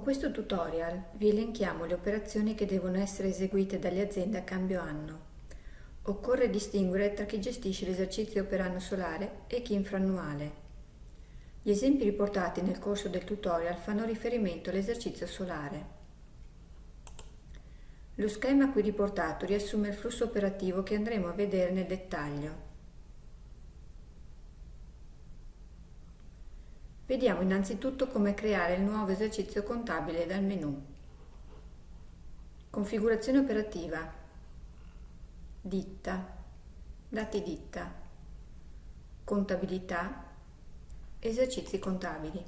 questo tutorial vi elenchiamo le operazioni che devono essere eseguite dalle aziende a cambio anno. Occorre distinguere tra chi gestisce l'esercizio per anno solare e chi infrannuale. Gli esempi riportati nel corso del tutorial fanno riferimento all'esercizio solare. Lo schema qui riportato riassume il flusso operativo che andremo a vedere nel dettaglio. Vediamo innanzitutto come creare il nuovo esercizio contabile dal menu. Configurazione operativa, ditta, dati ditta, contabilità, esercizi contabili.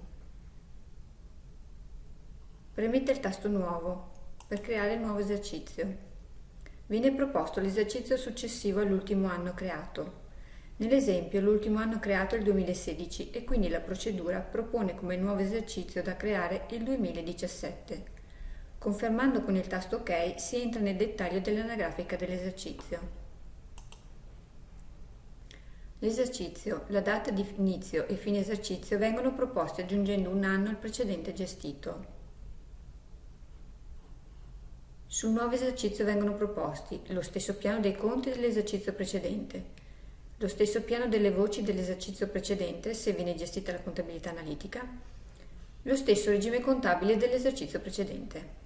Premete il tasto Nuovo per creare il nuovo esercizio. Viene proposto l'esercizio successivo all'ultimo anno creato. Nell'esempio l'ultimo anno creato è il 2016 e quindi la procedura propone come nuovo esercizio da creare il 2017. Confermando con il tasto OK si entra nel dettaglio dell'anagrafica dell'esercizio. L'esercizio, la data di inizio e fine esercizio vengono proposti aggiungendo un anno al precedente gestito. Sul nuovo esercizio vengono proposti lo stesso piano dei conti dell'esercizio precedente, lo stesso piano delle voci dell'esercizio precedente se viene gestita la contabilità analitica, lo stesso regime contabile dell'esercizio precedente.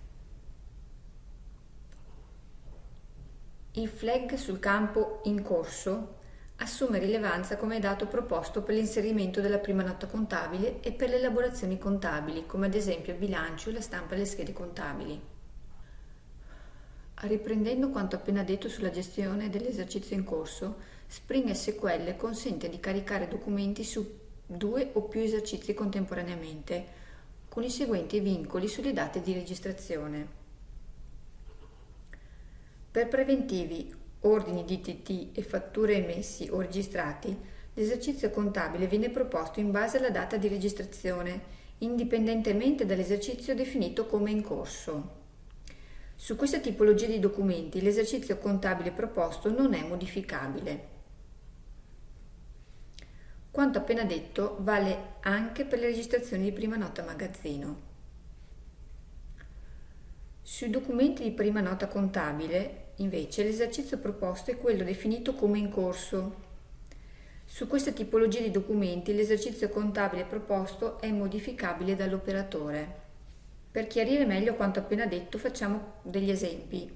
Il flag sul campo In corso assume rilevanza come dato proposto per l'inserimento della prima nota contabile e per le elaborazioni contabili, come ad esempio il bilancio e la stampa delle schede contabili. Riprendendo quanto appena detto sulla gestione dell'esercizio in corso, Spring SQL consente di caricare documenti su 2 o più esercizi contemporaneamente, con i seguenti vincoli sulle date di registrazione. Per preventivi, ordini di TT e fatture emessi o registrati, l'esercizio contabile viene proposto in base alla data di registrazione, indipendentemente dall'esercizio definito come in corso. Su questa tipologia di documenti l'esercizio contabile proposto non è modificabile. Quanto appena detto vale anche per le registrazioni di prima nota magazzino. Sui documenti di prima nota contabile, invece, l'esercizio proposto è quello definito come in corso. Su questa tipologia di documenti l'esercizio contabile proposto è modificabile dall'operatore. Per chiarire meglio quanto appena detto facciamo degli esempi.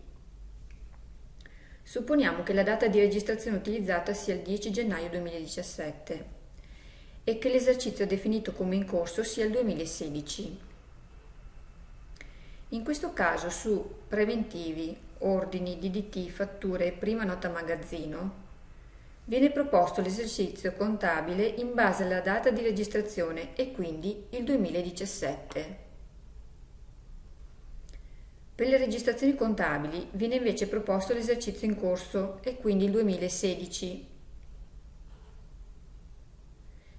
Supponiamo che la data di registrazione utilizzata sia il 10 gennaio 2017 e che l'esercizio definito come in corso sia il 2016. In questo caso su preventivi, ordini, DDT, fatture e prima nota magazzino viene proposto l'esercizio contabile in base alla data di registrazione e quindi il 2017. Per le registrazioni contabili viene invece proposto l'esercizio in corso e quindi il 2016.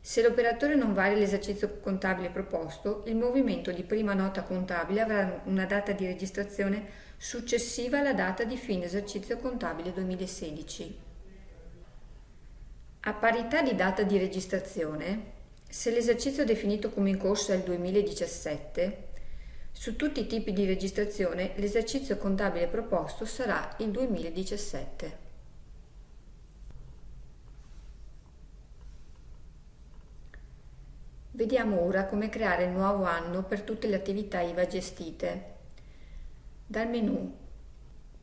Se l'operatore non varia l'esercizio contabile proposto, il movimento di prima nota contabile avrà una data di registrazione successiva alla data di fine esercizio contabile 2016. A parità di data di registrazione, se l'esercizio definito come in corso è il 2017, su tutti i tipi di registrazione l'esercizio contabile proposto sarà il 2017. Vediamo ora come creare il nuovo anno per tutte le attività IVA gestite. Dal menu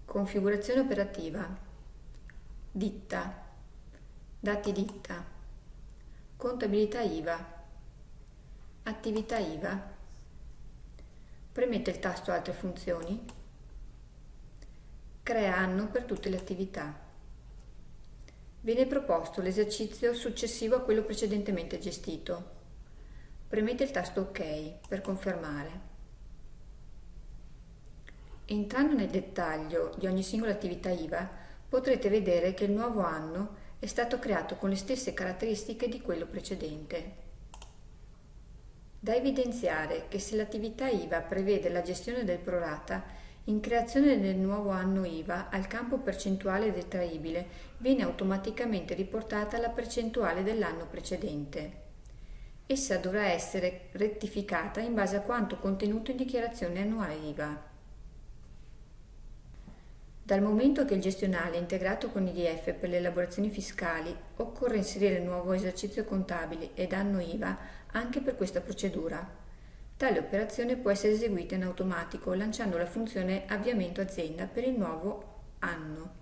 Configurazione operativa, ditta, dati ditta, contabilità IVA, attività IVA. Premete il tasto Altre funzioni, crea anno per tutte le attività. Viene proposto l'esercizio successivo a quello precedentemente gestito. Premete il tasto OK per confermare. Entrando nel dettaglio di ogni singola attività IVA, potrete vedere che il nuovo anno è stato creato con le stesse caratteristiche di quello precedente. Da evidenziare che se l'attività IVA prevede la gestione del prorata, in creazione del nuovo anno IVA al campo percentuale detraibile viene automaticamente riportata la percentuale dell'anno precedente. Essa dovrà essere rettificata in base a quanto contenuto in dichiarazione annuale IVA. Dal momento che il gestionale è integrato con IDF per le elaborazioni fiscali, occorre inserire il nuovo esercizio contabile ed anno IVA anche per questa procedura. Tale operazione può essere eseguita in automatico lanciando la funzione Avviamento azienda per il nuovo anno.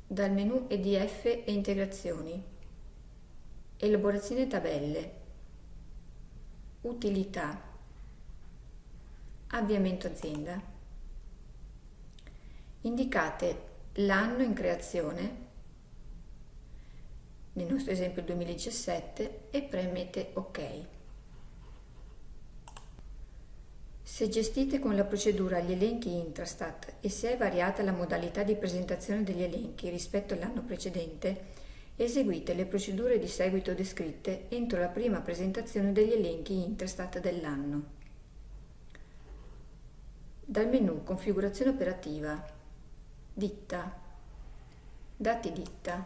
Dal menu EDF e integrazioni. Elaborazione tabelle. Utilità. Avviamento azienda. Indicate l'anno in creazione, nel nostro esempio il 2017, e premete OK. Se gestite con la procedura gli elenchi Intrastat e se è variata la modalità di presentazione degli elenchi rispetto all'anno precedente, eseguite le procedure di seguito descritte entro la prima presentazione degli elenchi Intrastat dell'anno. Dal menu Configurazione operativa, ditta, dati ditta,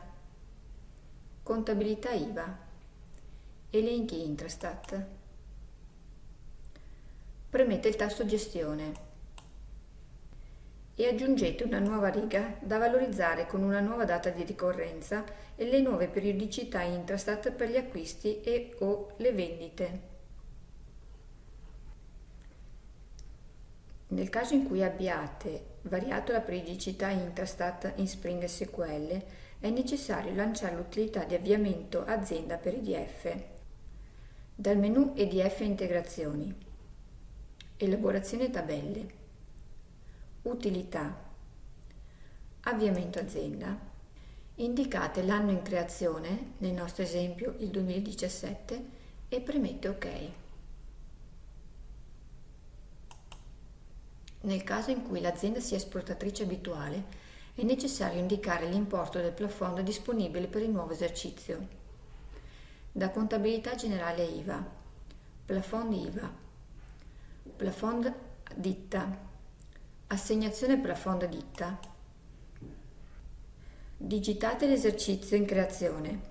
contabilità IVA, elenchi Intrastat. Premete il tasto Gestione e aggiungete una nuova riga da valorizzare con una nuova data di ricorrenza e le nuove periodicità Intrastat per gli acquisti e o le vendite. Nel caso in cui abbiate variato la periodicità Intrastat in Spring SQL, è necessario lanciare l'utilità di avviamento azienda per IDF. Dal menu EDF Integrazioni, Elaborazione tabelle, Utilità, Avviamento azienda, indicate l'anno in creazione, nel nostro esempio il 2017, e premete OK. Nel caso in cui l'azienda sia esportatrice abituale, è necessario indicare l'importo del plafond disponibile per il nuovo esercizio. Da contabilità generale IVA, plafond IVA, plafond ditta, assegnazione plafond ditta. Digitate l'esercizio in creazione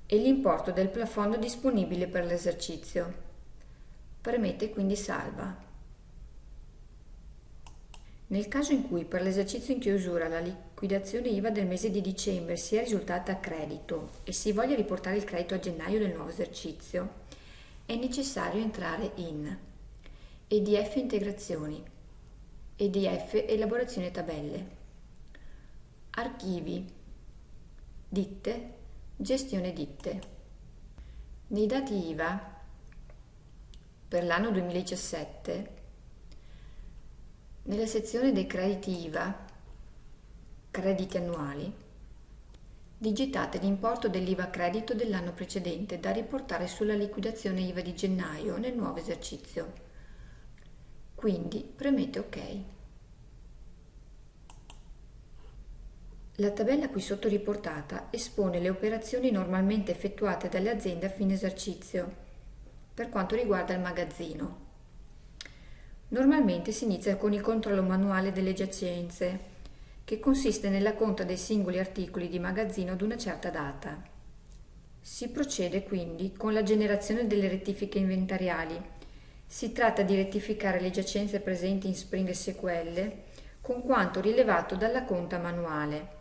e l'importo del plafond disponibile per l'esercizio. Premete quindi Salva. Nel caso in cui per l'esercizio in chiusura la liquidazione IVA del mese di dicembre sia risultata a credito e si voglia riportare il credito a gennaio del nuovo esercizio, è necessario entrare in EDF Integrazioni, EDF Elaborazione tabelle, Archivi, Ditte, Gestione ditte. Nei dati IVA per l'anno 2017, nella sezione dei crediti IVA, crediti annuali, digitate l'importo dell'IVA credito dell'anno precedente da riportare sulla liquidazione IVA di gennaio nel nuovo esercizio. Quindi premete OK. La tabella qui sotto riportata espone le operazioni normalmente effettuate dalle aziende a fine esercizio per quanto riguarda il magazzino. Normalmente si inizia con il controllo manuale delle giacenze, che consiste nella conta dei singoli articoli di magazzino ad una certa data. Si procede quindi con la generazione delle rettifiche inventariali. Si tratta di rettificare le giacenze presenti in Spring SQL con quanto rilevato dalla conta manuale.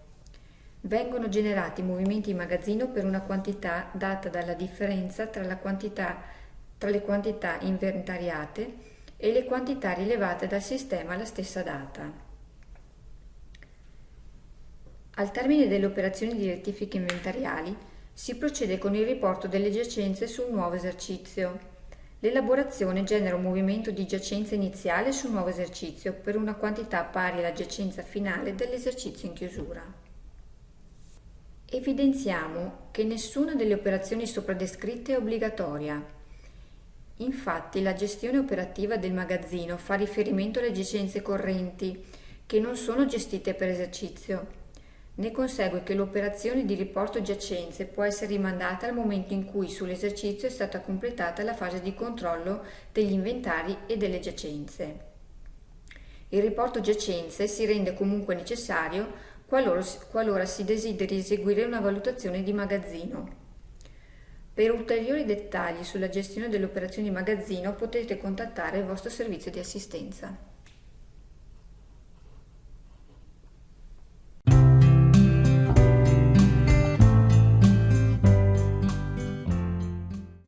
Vengono generati movimenti in magazzino per una quantità data dalla differenza tra le quantità inventariate e le quantità rilevate dal sistema alla stessa data. Al termine delle operazioni di rettifiche inventariali si procede con il riporto delle giacenze sul nuovo esercizio. L'elaborazione genera un movimento di giacenza iniziale sul nuovo esercizio per una quantità pari alla giacenza finale dell'esercizio in chiusura. Evidenziamo che nessuna delle operazioni sopra descritte è obbligatoria. Infatti la gestione operativa del magazzino fa riferimento alle giacenze correnti che non sono gestite per esercizio. Ne consegue che l'operazione di riporto giacenze può essere rimandata al momento in cui sull'esercizio è stata completata la fase di controllo degli inventari e delle giacenze. Il riporto giacenze si rende comunque necessario qualora si desideri eseguire una valutazione di magazzino. Per ulteriori dettagli sulla gestione delle operazioni di magazzino potete contattare il vostro servizio di assistenza.